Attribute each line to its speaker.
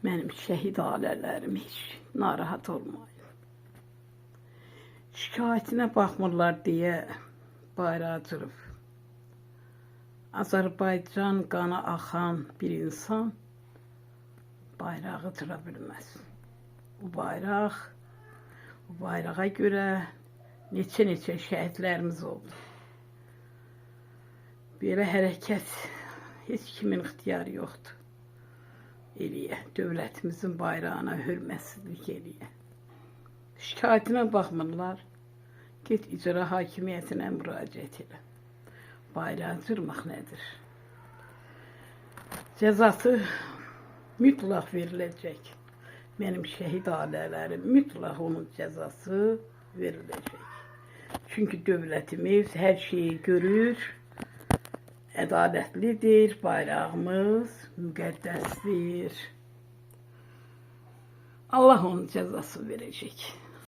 Speaker 1: Mənim şəhid ailələrim heç narahat olmayın. Şikayətinə baxmırlar deyə bayrağı cırıb. Azərbaycan qanı axan bir insan bayrağı cıra bilməz. Bu bayrağa görə neçə şəhidlərimiz oldu. Belə hərəkət heç kimin ixtiyarı yoxdur. Eləyə, dövlətimizin bayrağına hörmətsizlik eləyə. Şikayətinə baxmırlar, get icra hakimiyyətinə müraciət elə. Bayrağı cırmaq nədir? Cəzası mütləq veriləcək. Mənim şəhid ailələrim mütləq onun cəzası veriləcək. Çünki dövlətimiz hər şeyi görür, ədalətlidir, bayrağımız müqəddəsdir. Allah onun cəzası verəcək.